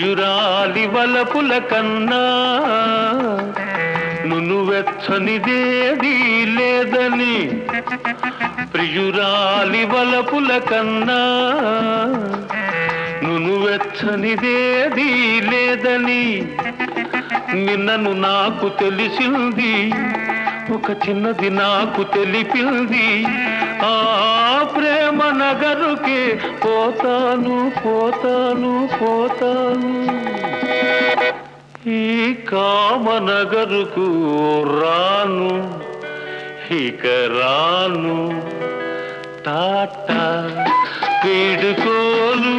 ప్రియురాలి వలపుల కన్నా నునువెచ్చనిదేదీ లేదని, ప్రియురాలి వలపుల కన్నా నునువెచ్చనిదేదీ లేదని నిన్నను నాకు తెలిసింది, ఒక చిన్నది నాకు తెలిపింది. ఆ ప్రేమ నగరుకే పోతాను పోతాను పోతాను, ఈ కామనగరుకు రాను ఇక రాను. టాటా వీడుకోలు.